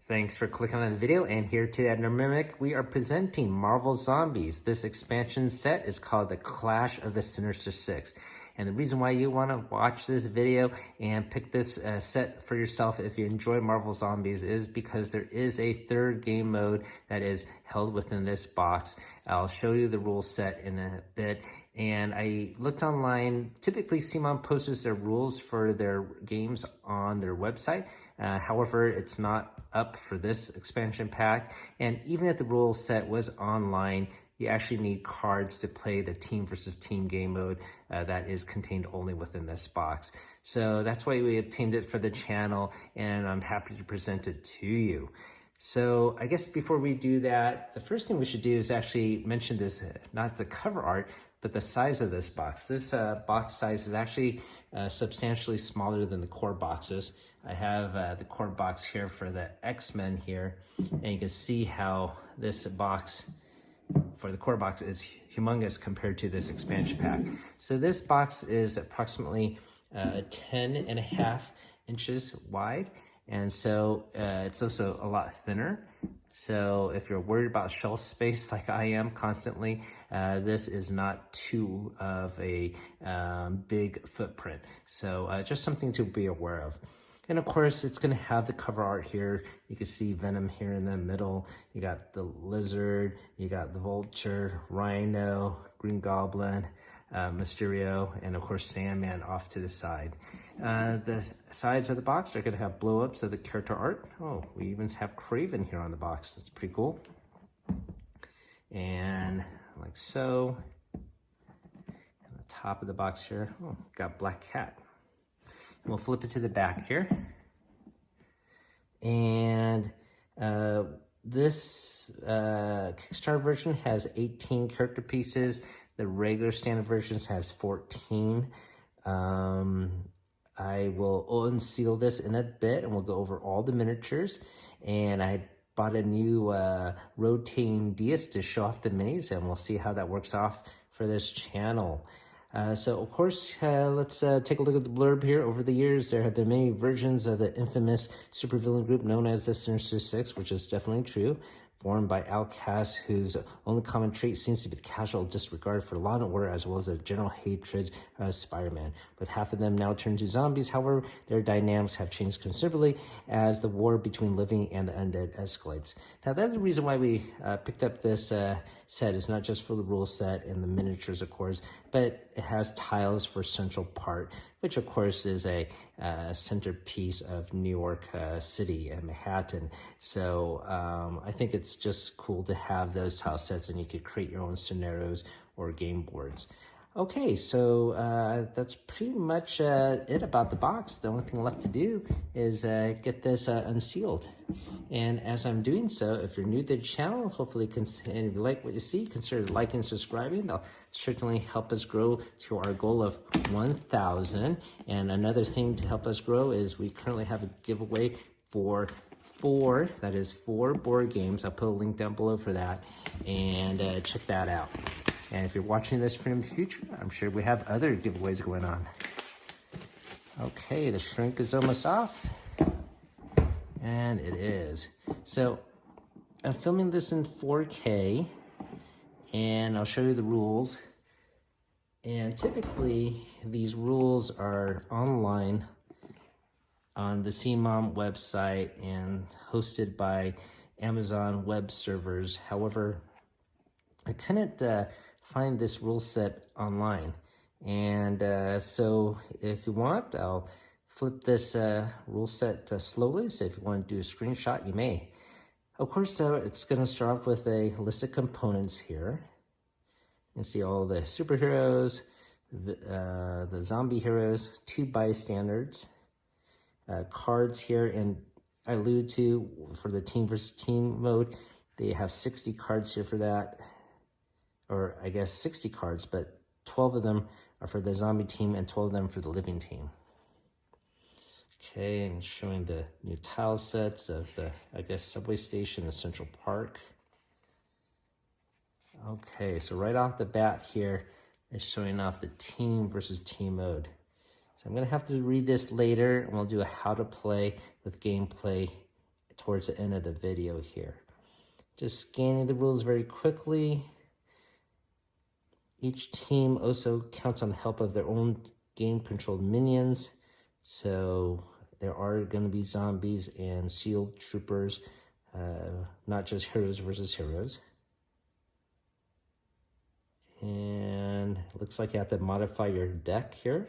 Thanks for clicking on the video, and here today at Mimic, we are presenting Marvel Zombies. This expansion set is called the Clash of the Sinister Six. And the reason why you want to watch this video and pick this set for yourself if you enjoy Marvel Zombies is because there is a third game mode that is held within this box. I'll show you the rule set in a bit. And I looked online. Typically, CMON posts their rules for their games on their website. However, it's not up for this expansion pack. And even if the rule set was online, you actually need cards to play the team versus team game mode that is contained only within this box. So that's why we obtained it for the channel, and I'm happy to present it to you. So I guess before we do that, the first thing we should do is actually mention this, not the cover art, but the size of this box. This box size is actually substantially smaller than the core boxes. I have the core box here for the X-Men here, and you can see how this box for the core box is humongous compared to this expansion pack. So this box is approximately 10.5 inches wide, and so it's also a lot thinner. So if you're worried about shelf space like I am constantly, this is not too of a big footprint. So just something to be aware of. And of course, it's going to have the cover art here. You can see Venom here in the middle. You got the Lizard, you got the Vulture, Rhino, Green Goblin, Mysterio, and of course Sandman off to the side. The sides of the box are going to have blow-ups of the character art. Oh, we even have Kraven here on the box. That's pretty cool. And like so. And the top of the box here, oh, got Black Cat. And we'll flip it to the back here. And this Kickstarter version has 18 character pieces. The regular standard versions has 14. I will unseal this in a bit and we'll go over all the miniatures. And I bought a new rotating disc to show off the minis, and we'll see how that works off for this channel. So of course, let's take a look at the blurb here. Over the years, there have been many versions of the infamous supervillain group known as the Sinister Six, which is definitely true. Formed by outcasts whose only common trait seems to be the casual disregard for law and order, as well as a general hatred of Spider-Man. With half of them now turned to zombies, however, their dynamics have changed considerably as the war between living and the undead escalates. Now, that's the reason why we picked up this set. Is not just for the rule set and the miniatures, of course, but it has tiles for central part, which of course is a centerpiece of New York City and Manhattan. So I think it's just cool to have those tile sets, and you could create your own scenarios or game boards. Okay, so that's pretty much it about the box. The only thing left to do is get this unsealed. And as I'm doing so, if you're new to the channel, hopefully, and if you like what you see, consider liking and subscribing. They'll certainly help us grow to our goal of 1,000. And another thing to help us grow is we currently have a giveaway for four board games. I'll put a link down below for that, and check that out. And if you're watching this from the future, I'm sure we have other giveaways going on. Okay, the shrink is almost off. And it is. So I'm filming this in 4K, and I'll show you the rules. And typically, these rules are online on the CMON website and hosted by Amazon web servers. However, I couldn't find this rule set online. And so if you want, I'll flip this rule set slowly. So if you want to do a screenshot, you may. Of course, it's going to start off with a list of components here. You can see all the superheroes, the zombie heroes, 2 bystanders, cards here, and I allude to for the team versus team mode, they have 60 cards here for that. Or I guess 60 cards, but 12 of them are for the zombie team and 12 of them for the living team. Okay, and showing the new tile sets of the, I guess, subway station and Central Park. Okay, so right off the bat here is showing off the team versus team mode. So I'm gonna have to read this later, and we'll do a how to play with gameplay towards the end of the video here. Just scanning the rules very quickly. Each team also counts on the help of their own game-controlled minions. So there are going to be zombies and shield troopers, not just heroes versus heroes. And it looks like you have to modify your deck here.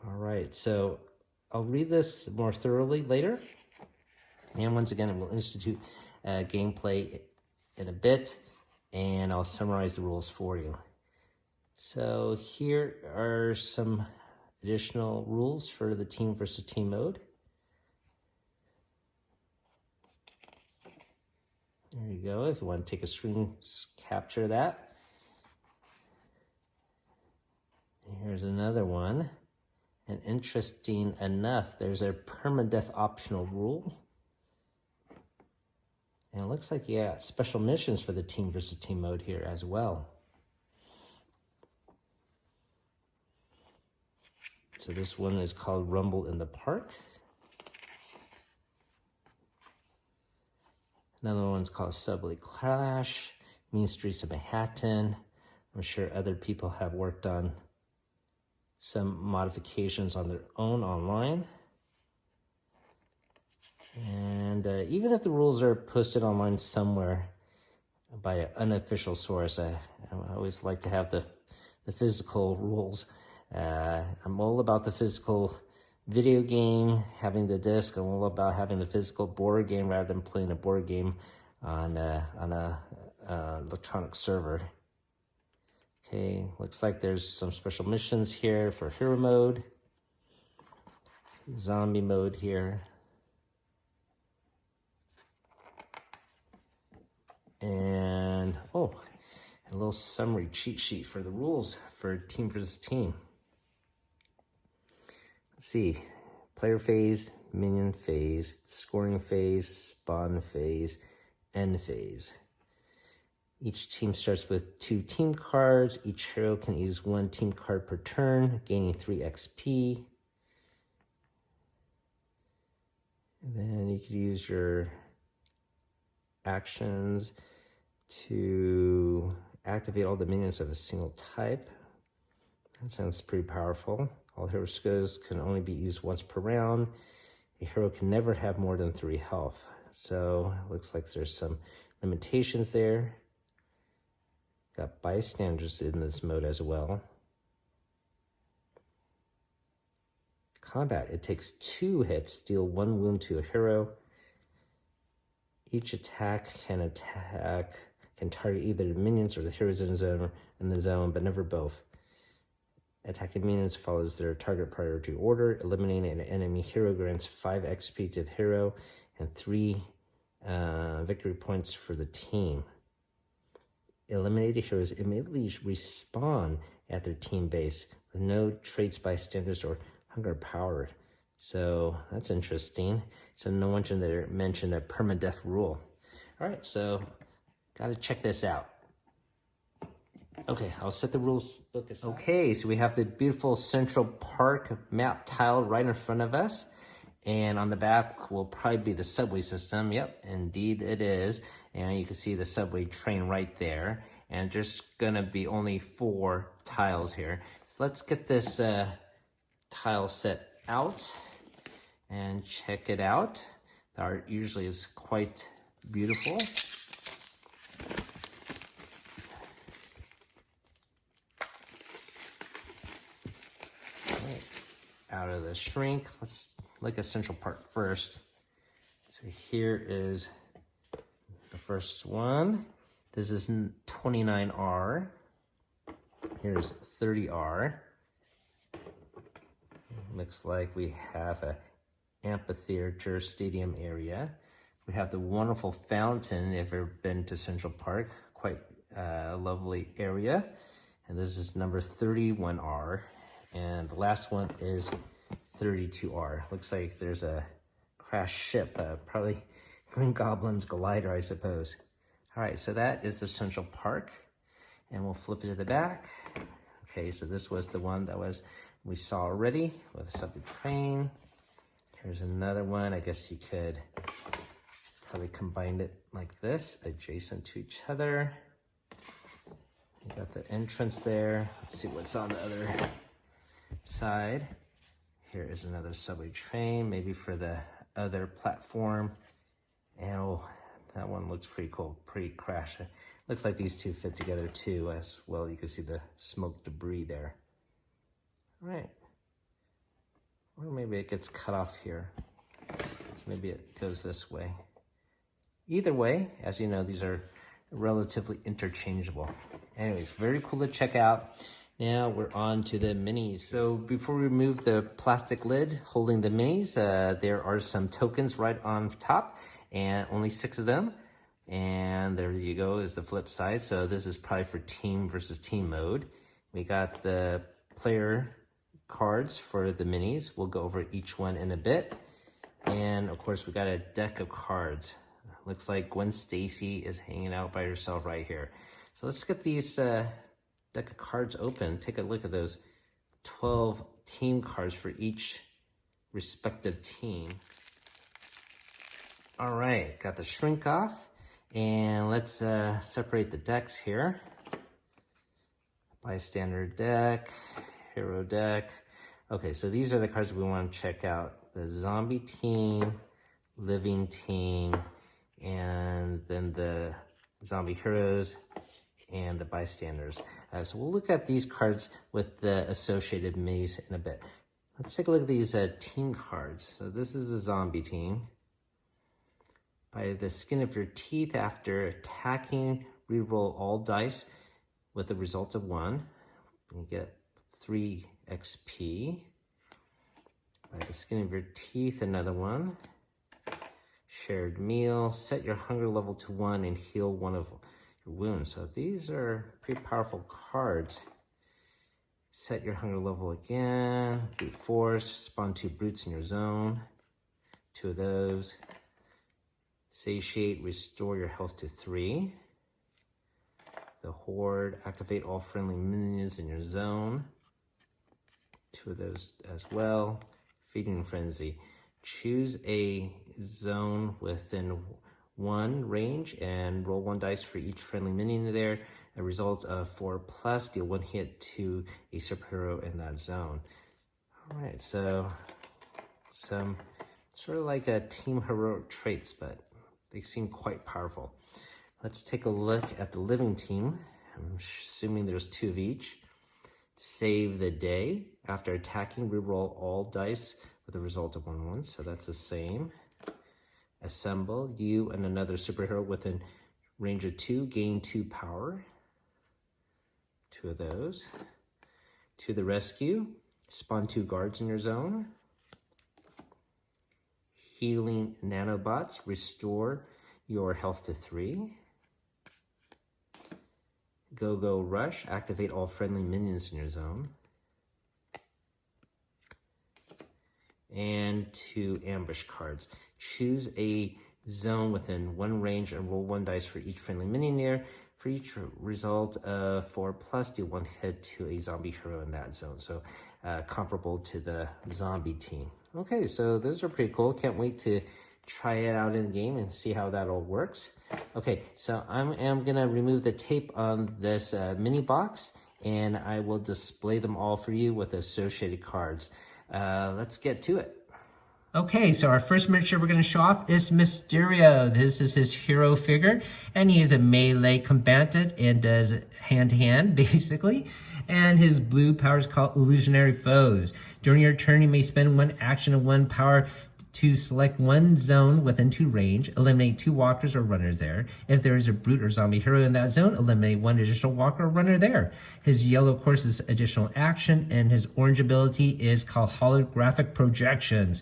All right, so I'll read this more thoroughly later. And once again, we'll institute gameplay in a bit, and I'll summarize the rules for you. So here are some additional rules for the team versus team mode. There you go, if you want to take a screen capture of that. Here's another one. And interesting enough, there's a permadeath optional rule. And it looks like you got special missions for the team versus team mode here as well. So this one is called Rumble in the Park. Another one's called Subway Clash, Mean Streets of Manhattan. I'm sure other people have worked on some modifications on their own online. And even if the rules are posted online somewhere by an unofficial source, I always like to have the physical rules. I'm all about the physical video game, having the disc. I'm all about having the physical board game rather than playing a board game on a electronic server. Okay, looks like there's some special missions here for hero mode, zombie mode here. And, a little summary cheat sheet for the rules for team versus team. Let's see, player phase, minion phase, scoring phase, spawn phase, end phase. Each team starts with 2 team cards. Each hero can use 1 team card per turn, gaining 3 XP. And then you could use your actions to activate all the minions of a single type. That sounds pretty powerful. All hero skills can only be used once per round. A hero can never have more than 3 health. So it looks like there's some limitations there. Got bystanders in this mode as well. Combat, it takes 2 hits, deal 1 wound to a hero. Each attack can target either the minions or the heroes in the zone, but never both. Attacking minions follows their target priority order. Eliminating an enemy hero grants 5 XP to the hero and 3 victory points for the team. Eliminated heroes immediately respawn at their team base with no traits, bystanders, or hunger power. So that's interesting. So no one mentioned a permadeath rule. All right, so gotta check this out. Okay, I'll set the rules book aside. Okay, so we have the beautiful Central Park map tile right in front of us. And on the back will probably be the subway system. Yep, indeed it is. And you can see the subway train right there. And there's gonna be only 4 tiles here. So let's get this tile set out and check it out. The art usually is quite beautiful. Out of the shrink, let's look at Central Park first. So here is the first one. This is 29R. Here's 30R. Looks like we have a amphitheater stadium area. We have the wonderful fountain, if you've ever been to Central Park, quite a lovely area. And this is number 31R. And the last one is 32R. Looks like there's a crashed ship, probably Green Goblin's glider, I suppose. All right, so that is the Central Park. And we'll flip it to the back. Okay, so this was the one that was we saw already with a subway train. Here's another one. I guess you could probably combine it like this, adjacent to each other. You got the entrance there. Let's see what's on the other side. Here is another subway train, maybe for the other platform. And oh, that one looks pretty cool, pretty crash. Looks like these two fit together too as well. You can see the smoke debris there. All right. Or maybe it gets cut off here. So maybe it goes this way. Either way, as you know, these are relatively interchangeable. Anyways, very cool to check out. Now we're on to the minis. So before we remove the plastic lid holding the minis, there are some tokens right on top, and only 6 of them. And there you go is the flip side. So this is probably for team versus team mode. We got the player cards for the minis. We'll go over each one in a bit. And of course we got a deck of cards. Looks like Gwen Stacy is hanging out by herself right here. So let's get these deck of cards open. Take a look at those 12 team cards for each respective team. All right, got the shrink off, and let's separate the decks here. Bystander deck, hero deck. Okay, so these are the cards we want to check out. The zombie team, living team, and then the zombie heroes and the bystanders. So we'll look at these cards with the associated minis in a bit. Let's take a look at these team cards. So this is the zombie team. By the skin of your teeth, after attacking, reroll all dice with the result of 1. You get 3 XP. By the skin of your teeth, another one. Shared meal, set your hunger level to 1 and heal 1 of your wounds. So these are pretty powerful cards. Set your hunger level again. Brute force, spawn 2 brutes in your zone. 2 of those. Satiate, restore your health to 3. The horde, activate all friendly minions in your zone. 2 of those as well. Feeding frenzy. Choose a zone within 1 range and roll 1 dice for each friendly minion there. A result of 4+, deal 1 hit to a superhero in that zone. All right, so some sort of like a team heroic traits, but they seem quite powerful. Let's take a look at the living team. I'm assuming there's 2 of each. Save the day. After attacking, reroll all dice with a result of 1/1, so that's the same. Assemble. You and another superhero within range of 2 gain 2 power. 2 of those. To the rescue. Spawn 2 guards in your zone. Healing nanobots. Restore your health to 3. Go rush. Activate all friendly minions in your zone. And 2 ambush cards. Choose a zone within 1 range and roll 1 dice for each friendly minion near. For each result of 4+, deal 1 hit to a zombie hero in that zone. So comparable to the zombie team. Okay, so those are pretty cool. Can't wait to try it out in the game and see how that all works. Okay, so I am gonna remove the tape on this mini box, and I will display them all for you with associated cards. Let's get to it. Okay, so our first miniature we're going to show off is Mysterio. This is his hero figure, and he is a melee combatant and does hand-to-hand, basically. And his blue power is called Illusionary Foes. During your turn, you may spend 1 action and 1 power to select 1 zone within 2 range, eliminate 2 walkers or runners there. If there is a brute or zombie hero in that zone, eliminate 1 additional walker or runner there. His yellow, of course, is additional action, and his orange ability is called Holographic Projections.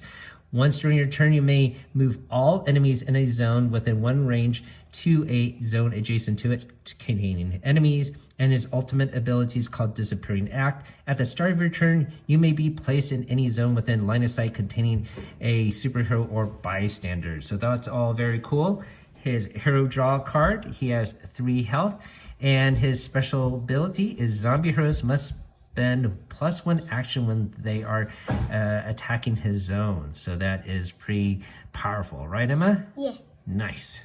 Once during your turn, you may move all enemies in a zone within 1 range to a zone adjacent to it containing enemies, and his ultimate ability is called Disappearing Act. At the start of your turn, you may be placed in any zone within line of sight containing a superhero or bystander. So that's all very cool. His hero draw card, he has 3 health, and his special ability is zombie heroes must spend +1 action when they are attacking his zone. So that is pretty powerful, right, Emma? Yeah. Nice.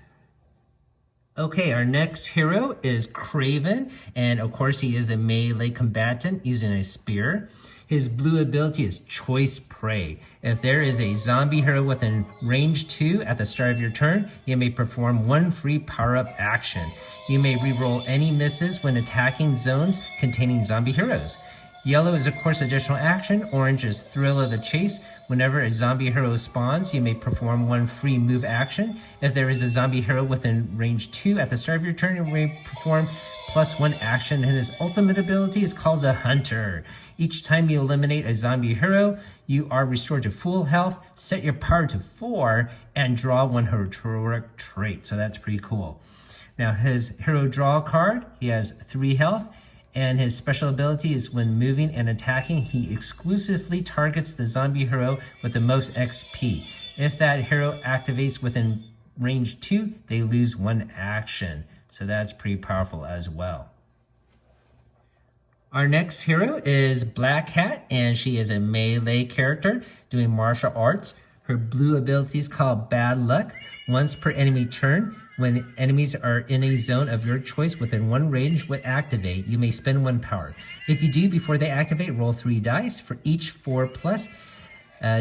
Okay, our next hero is Craven, and of course he is a melee combatant using a spear. His blue ability is Choice Prey. If there is a zombie hero within range 2 at the start of your turn, you may perform 1 free power-up action. You may reroll any misses when attacking zones containing zombie heroes. Yellow is of course additional action. Orange is Thrill of the Chase. Whenever a zombie hero spawns, you may perform 1 free move action. If there is a zombie hero within range 2 at the start of your turn, you may perform +1 action, and his ultimate ability is called the Hunter. Each time you eliminate a zombie hero, you are restored to full health, set your power to 4, and draw 1 heroic trait. So that's pretty cool. Now his hero draw card, he has 3 health. And his special ability is when moving and attacking, he exclusively targets the zombie hero with the most XP. If that hero activates within range 2, they lose 1 action. So that's pretty powerful as well. Our next hero is Black Cat, and she is a melee character doing martial arts. Her blue ability is called Bad Luck. Once per enemy turn, when enemies are in a zone of your choice within 1 range would activate, you may spend 1 power. If you do, before they activate, roll 3 dice. For each 4+,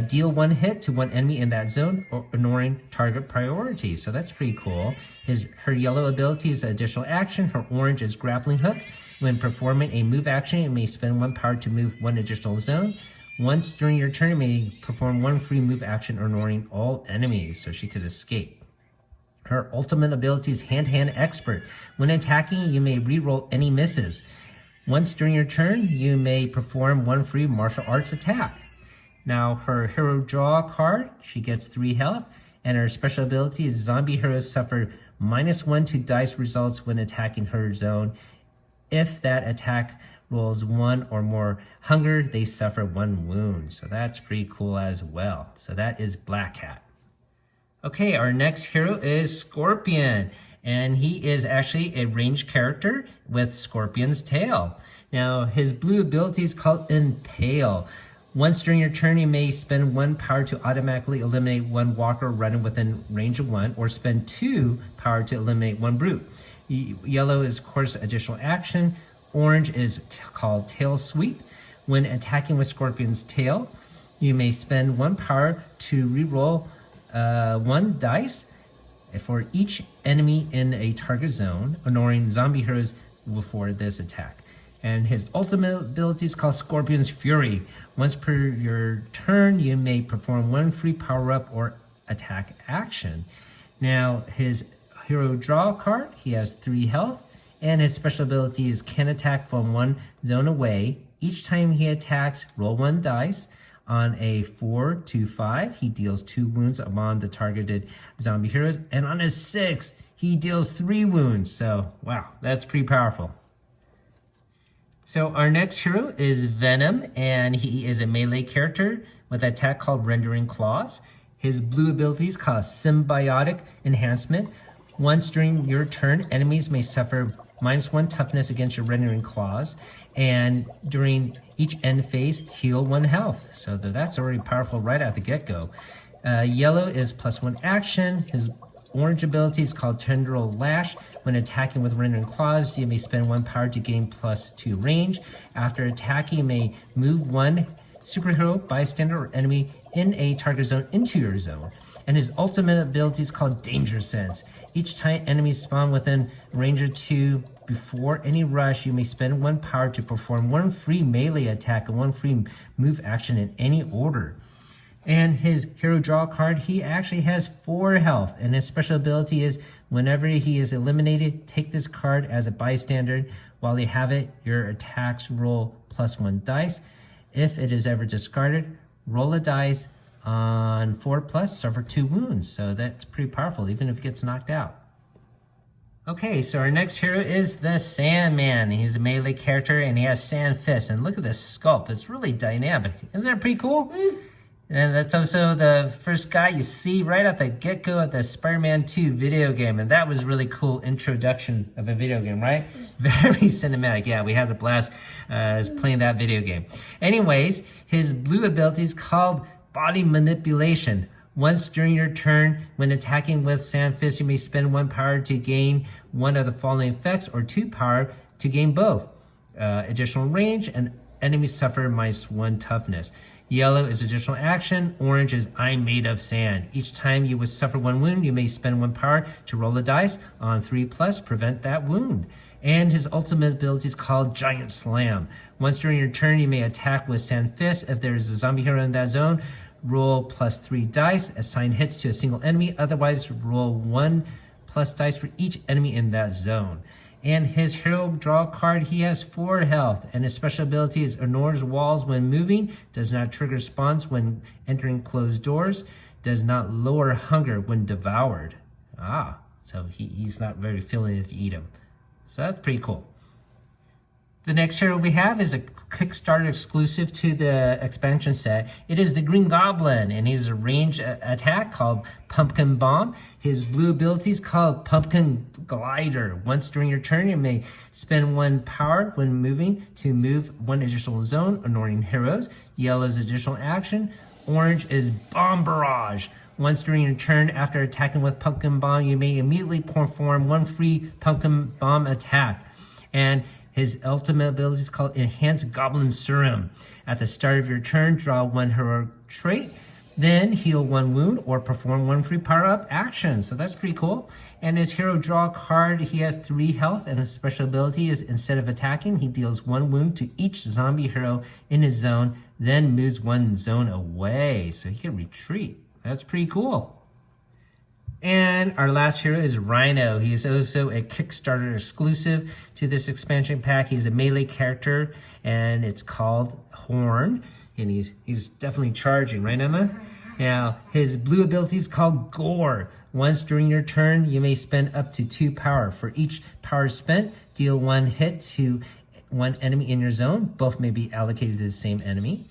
deal 1 hit to 1 enemy in that zone, or ignoring target priority. So that's pretty cool. Her yellow ability is additional action. Her orange is Grappling Hook. When performing a move action, you may spend 1 power to move 1 additional zone. Once during your turn, you may perform 1 free move action, ignoring all enemies, so she could escape. Her ultimate ability is Hand-to-Hand Expert. When attacking, you may reroll any misses. Once during your turn, you may perform 1 free martial arts attack. Now, her hero draw card, she gets 3 health, and her special ability is Zombie Heroes suffer -1 to dice results when attacking her zone. If that attack rolls 1 or more hunger, they suffer 1 wound. So that's pretty cool as well. So that is Black Cat. Okay, our next hero is Scorpion, and he is actually a ranged character with Scorpion's tail. Now, his blue ability is called Impale. Once during your turn, you may spend 1 power to automatically eliminate 1 walker running within range of 1, or spend 2 power to eliminate 1 brute. Yellow is, of course, additional action. Orange is called Tail Sweep. When attacking with Scorpion's tail, you may spend 1 power to reroll 1 dice for each enemy in a target zone, ignoring zombie heroes before this attack. And his ultimate ability is called Scorpion's Fury. Once per your turn, you may perform 1 free power-up or attack action. Now, his hero draw card, he has 3 health, and his special ability is can attack from 1 zone away. Each time he attacks, roll 1 dice. On a 4 to 5, he deals 2 wounds among the targeted zombie heroes. And on a 6, he deals 3 wounds. So, wow, that's pretty powerful. So our next hero is Venom, and he is a melee character with an attack called Rendering Claws. His blue abilities cause Symbiotic Enhancement. Once during your turn, enemies may suffer -1 toughness against your Rendering Claws, and during each end phase, heal 1 health. So that's already powerful right out the get-go. Yellow is +1 action. His orange ability is called Tendril Lash. When attacking with Rendering Claws, you may spend 1 power to gain +2 range. After attacking, you may move 1 superhero, bystander, or enemy in a target zone into your zone. And his ultimate ability is called Danger Sense. Each time enemies spawn within range of 2 before any rush, you may spend 1 power to perform 1 free melee attack and 1 free move action in any order. And his hero draw card, he actually has 4 health, and his special ability is whenever he is eliminated, take this card as a bystander. While you have it, your attacks roll +1 dice. If it is ever discarded, roll a dice. On 4+, suffer 2 wounds. So that's pretty powerful, even if it gets knocked out. Okay, so our next hero is the Sandman. He's a melee character, and he has sand fists. And look at this sculpt. It's really dynamic. Isn't that pretty cool? And that's also the first guy you see right at the get-go of the Spider-Man 2 video game. And that was really cool introduction of a video game, right? Very cinematic. Yeah, we had a blast playing that video game. Anyways, his blue ability is called Body Manipulation. Once during your turn, when attacking with Sand Fist, you may spend 1 power to gain one of the following effects, or 2 power to gain both. Additional range, and enemies suffer -1 toughness. Yellow is additional action. Orange is I'm made of sand. Each time you would suffer 1 wound, you may spend 1 power to roll a dice on 3+, prevent that wound. And his ultimate ability is called Giant Slam. Once during your turn, you may attack with Sand Fist. If there is a zombie hero in that zone, roll +3 dice, assign hits to a single enemy. Otherwise, roll 1+ dice for each enemy in that zone. And his hero draw card, he has 4 health, and his special ability is ignores walls when moving, does not trigger spawns when entering closed doors, does not lower hunger when devoured. So he's not very filling if you eat him. So that's pretty cool. The next hero we have is a Kickstarter exclusive to the expansion set. It is the Green Goblin, and he has a ranged attack called Pumpkin Bomb. His blue ability is called Pumpkin Glider. Once during your turn, you may spend 1 power when moving to move 1 additional zone, ignoring heroes. Yellow is additional action. Orange is Bomb Barrage. Once during your turn, after attacking with Pumpkin Bomb, you may immediately perform 1 free Pumpkin Bomb attack. And his ultimate ability is called Enhanced Goblin Serum. At the start of your turn, draw 1 heroic trait, then heal 1 wound or perform 1 free power-up action. So that's pretty cool. And his hero draw card, he has 3 health, and his special ability is instead of attacking, he deals 1 wound to each zombie hero in his zone, then moves 1 zone away. So he can retreat. That's pretty cool. And our last hero is Rhino. He is also a Kickstarter exclusive to this expansion pack. He's a melee character, and it's called Horn. And he's definitely charging, right, Emma? Now, his blue ability is called Gore. Once during your turn, you may spend up to 2 power. For each power spent, deal 1 hit to 1 enemy in your zone. Both may be allocated to the same enemy.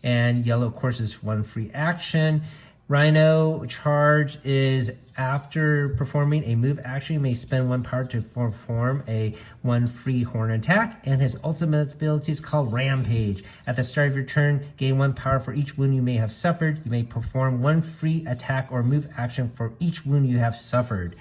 And yellow, of course, is 1 free action. Rhino charge is after performing a move action, you may spend 1 power to perform a 1 free horn attack, and his ultimate ability is called Rampage. At the start of your turn, gain 1 power for each wound you may have suffered. You may perform 1 free attack or move action for each wound you have suffered.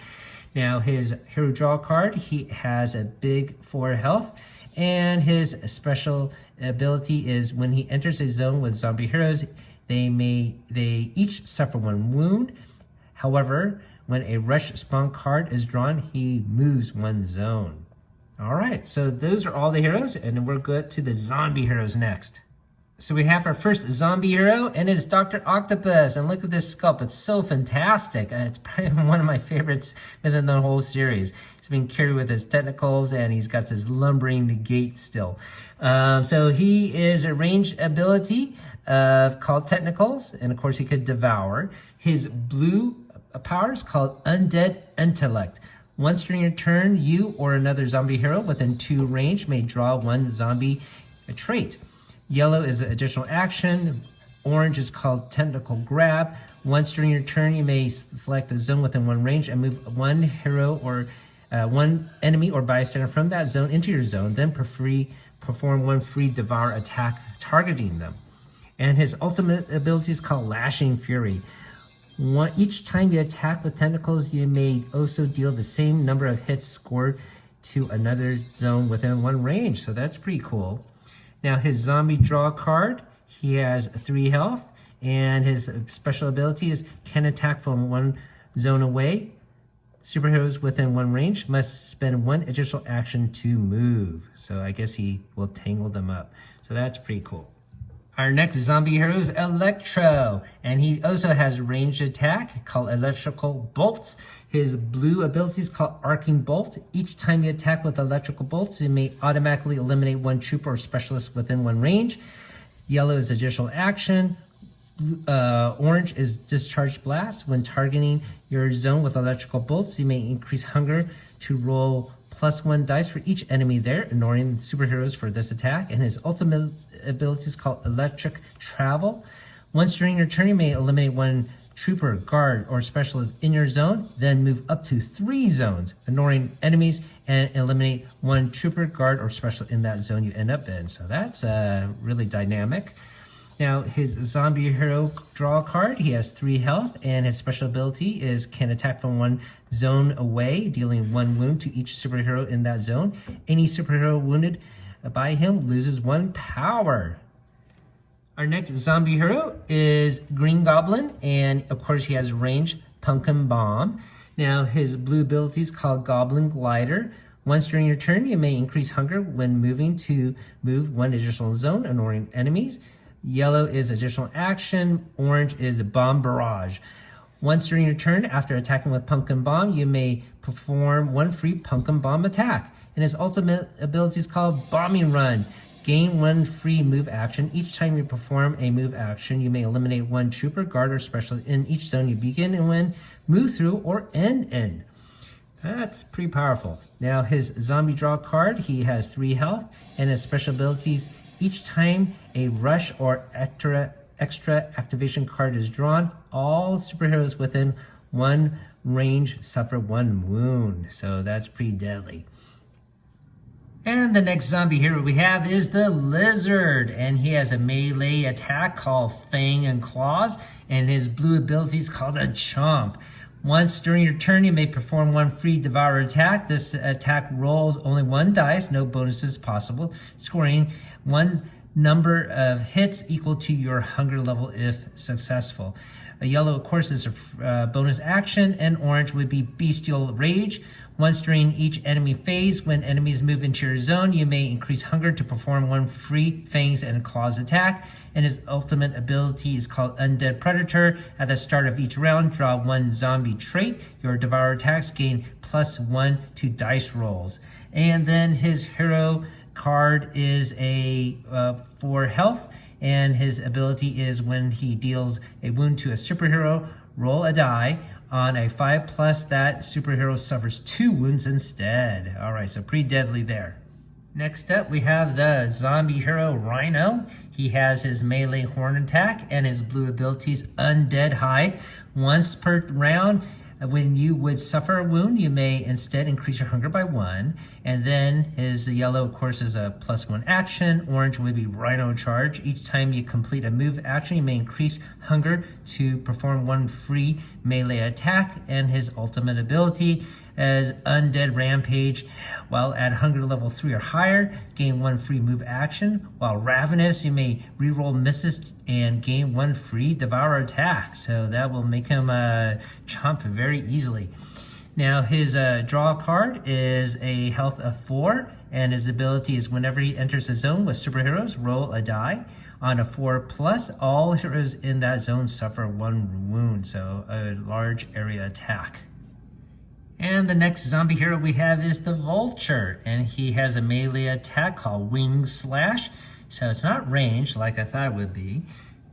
Now, his hero draw card, he has a big 4 health, and his special ability is when he enters a zone with zombie heroes, they each suffer 1 wound. However, when a rush spawn card is drawn, he moves 1 zone. All right, so those are all the heroes, and we're good to the zombie heroes next. So we have our first zombie hero, and it's Dr. Octopus. And look at this sculpt. It's so fantastic. It's probably one of my favorites within the whole series. He's been carried with his tentacles, and he's got this lumbering gait still. So he is a ranged ability called Tentacles, and of course he could devour. His blue power is called Undead Intellect. Once during your turn, you or another zombie hero within 2 range may draw 1 zombie trait. Yellow is an additional action. Orange is called Tentacle Grab. Once during your turn, you may select a zone within 1 range and move 1 hero or 1 enemy or bystander from that zone into your zone, then perform 1 free devour attack targeting them. And his ultimate ability is called Lashing Fury. Each time you attack with tentacles, you may also deal the same number of hits scored to another zone within 1 range. So that's pretty cool. Now his zombie draw card, he has 3 health, and his special ability is can attack from 1 zone away. Superheroes within 1 range must spend 1 additional action to move. So I guess he will tangle them up. So that's pretty cool. Our next zombie hero is Electro, and he also has ranged attack called Electrical Bolts. His blue ability is called Arcing Bolt. Each time you attack with electrical bolts, you may automatically eliminate 1 trooper or specialist within 1 range. Yellow is additional action. Orange is Discharge Blast. When targeting your zone with electrical bolts, you may increase hunger to roll +1 dice for each enemy there, ignoring superheroes for this attack. And his ultimate ability is called Electric Travel. Once during your turn, you may eliminate one trooper, guard, or specialist in your zone, then move up to 3 zones, ignoring enemies, and eliminate one trooper, guard, or specialist in that zone you end up in. So that's really dynamic. Now, his zombie hero draw card, he has 3 health, and his special ability is can attack from one zone away, dealing 1 wound to each superhero in that zone. Any superhero wounded by him loses 1 power. Our next zombie hero is Green Goblin, and of course he has range Pumpkin Bomb. Now, his blue ability is called Goblin Glider. Once during your turn, you may increase hunger when moving to move 1 additional zone, ignoring enemies. Yellow is additional action. Orange is bomb barrage. Once during your turn, after attacking with Pumpkin Bomb, you may perform 1 free Pumpkin Bomb attack. And his ultimate ability is called Bombing Run. Gain 1 free move action. Each time you perform a move action, you may eliminate 1 trooper, guard, or specialist in each zone you begin and when, move through, or end in. That's pretty powerful. Now, his zombie draw card, he has 3 health, and his special abilities, each time a rush or extra activation card is drawn, all superheroes within 1 range suffer 1 wound. So that's pretty deadly. And the next zombie hero we have is the Lizard, and he has a melee attack called Fang and Claws, and his blue ability is called a Chomp. Once during your turn, you may perform 1 free Devour attack. This attack rolls only 1 dice, no bonuses possible, scoring 1 number of hits equal to your hunger level if successful. A yellow, of course, is a bonus action, and orange would be Bestial Rage. Once during each enemy phase, when enemies move into your zone, you may increase hunger to perform 1 free Fangs and Claws attack. And his ultimate ability is called Undead Predator. At the start of each round, draw 1 zombie trait. Your Devour attacks gain +1 to dice rolls. And then his hero card is a 4 health, and his ability is when he deals a wound to a superhero, roll a die. On a 5+, that superhero suffers 2 wounds instead. All right, so pretty deadly there. Next up, we have the zombie hero Rhino. He has his melee horn attack and his blue abilities Undead Hide. Once per round, when you would suffer a wound, you may instead increase your hunger by 1. And then his yellow, of course, is a +1 action. Orange would be Rhino Charge. Each time you complete a move action, you may increase hunger to perform 1 free melee attack. And his ultimate ability is Undead Rampage. While at hunger level 3 or higher, gain 1 free move action. While Ravenous, you may reroll misses and gain 1 free Devour attack. So that will make him chomp very easily. Now, his draw card is a health of 4, and his ability is whenever he enters a zone with superheroes, roll a die. On a 4+, all heroes in that zone suffer 1 wound, so a large area attack. And the next zombie hero we have is the Vulture, and he has a melee attack called Wing Slash, so it's not ranged like I thought it would be.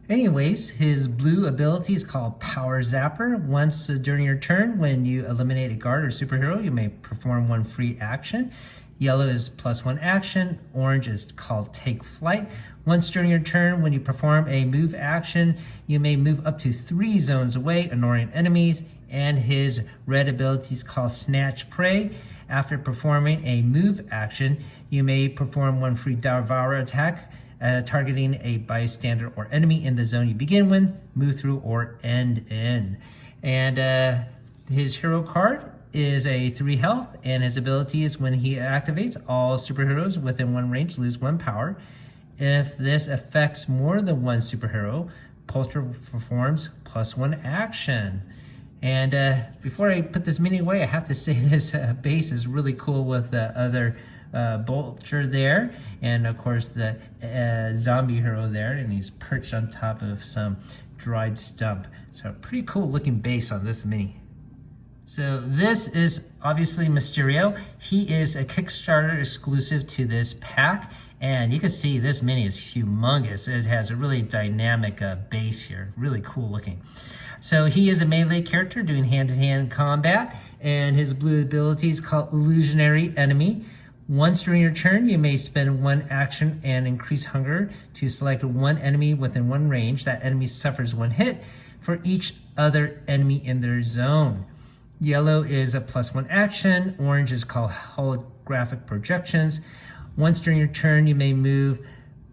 Anyways, his blue ability is called Power Zapper. Once during your turn, when you eliminate a guard or superhero, you may perform 1 free action. Yellow is +1 action. Orange is called Take Flight. Once during your turn, when you perform a move action, you may move up to 3 zones away, ignoring enemies. And his red ability is called Snatch Prey. After performing a move action, you may perform 1 free Devour attack, targeting a bystander or enemy in the zone you begin with, move through, or end in. And his hero card is a 3 health, and his ability is when he activates, all superheroes within 1 range lose 1 power. If this affects more than 1 superhero, Pulsar performs +1 action. And before I put this mini away, I have to say this base is really cool with the other Vulture there, and of course the zombie hero there, and he's perched on top of some dried stump. So pretty cool looking base on this mini. So this is obviously Mysterio. He is a Kickstarter exclusive to this pack, and you can see this mini is humongous. It has a really dynamic base here, really cool looking. So he is a melee character doing hand-to-hand combat, and his blue ability is called Illusionary Enemy. Once during your turn, you may spend 1 action and increase hunger to select 1 enemy within 1 range. That enemy suffers 1 hit for each other enemy in their zone. Yellow is a +1 action. Orange is called holographic projections. Once during your turn, you may move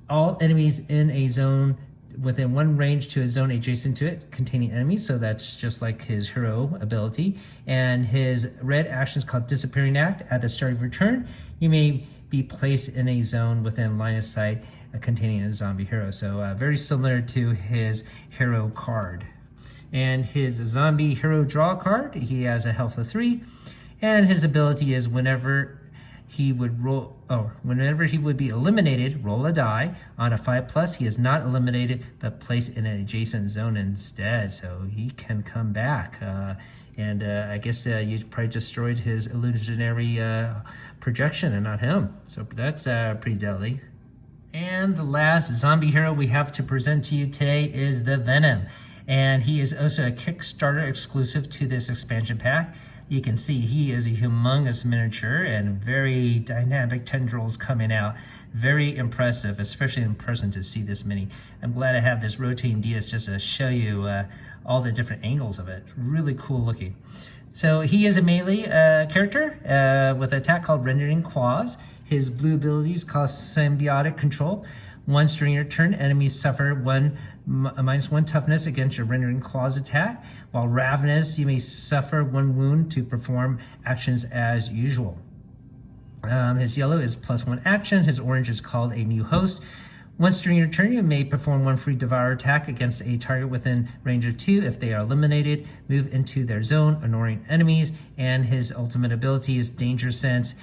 all enemies in a zone within 1 range to a zone adjacent to it containing enemies. So that's just like his hero ability. And his red action is called Disappearing Act. At the start of your turn, you may be placed in a zone within line of sight containing a zombie hero. So very similar to his hero card. And his zombie hero draw card, he has a health of 3. And his ability is whenever he would be eliminated, roll a die. On a 5+, he is not eliminated, but placed in an adjacent zone instead. So he can come back. I guess you probably destroyed his illusionary projection and not him. So that's pretty deadly. And the last zombie hero we have to present to you today is the Venom. And he is also a Kickstarter exclusive to this expansion pack. You can see he is a humongous miniature and very dynamic tendrils coming out. Very impressive, especially in person to see this mini. I'm glad I have this rotating DS just to show you all the different angles of it. Really cool looking. So he is a melee character with an attack called Rendering Claws. His blue abilities cause symbiotic control. Once during your turn, enemies suffer -1 toughness against your Rendering Claws attack. While Ravenous, you may suffer 1 wound to perform actions as usual. His yellow is +1 action. His orange is called a new host. Once during your turn, you may perform 1 free Devour attack against a target within range of 2. If they are eliminated, move into their zone, ignoring enemies. And his ultimate ability is Danger Sense.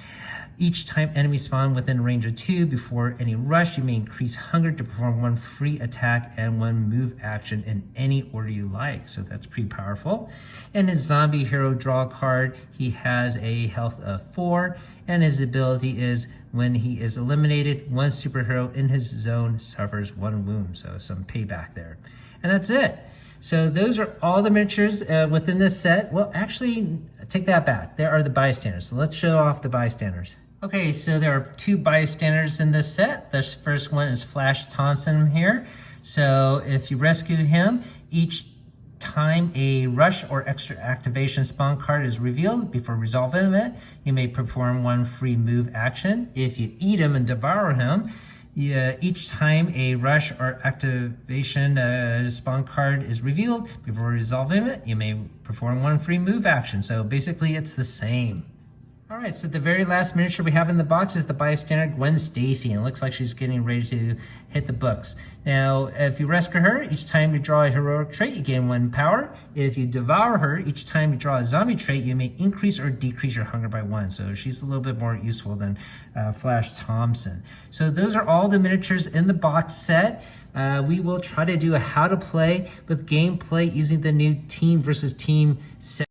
Each time enemies spawn within range of 2 before any rush, you may increase hunger to perform 1 free attack and 1 move action in any order you like. So that's pretty powerful. And his zombie hero draw card, he has a health of 4, and his ability is when he is eliminated, 1 superhero in his zone suffers 1 wound. So some payback there. And that's it. So those are all the miniatures within this set. Well, actually, take that back. There are the bystanders. So let's show off the bystanders. Okay, so there are 2 bystanders in this set. The first one is Flash Thompson here. So if you rescue him, each time a rush or extra activation spawn card is revealed before resolving it, you may perform 1 free move action. If you eat him and devour him, each time a rush or activation spawn card is revealed before resolving it, you may perform 1 free move action. So basically it's the same. All right, so the very last miniature we have in the box is the bystander Gwen Stacy, and it looks like she's getting ready to hit the books. Now, if you rescue her, each time you draw a heroic trait, you gain 1 power. If you devour her, each time you draw a zombie trait, you may increase or decrease your hunger by 1. So she's a little bit more useful than Flash Thompson. So those are all the miniatures in the box set. We will try to do a how to play with gameplay using the new team versus team set.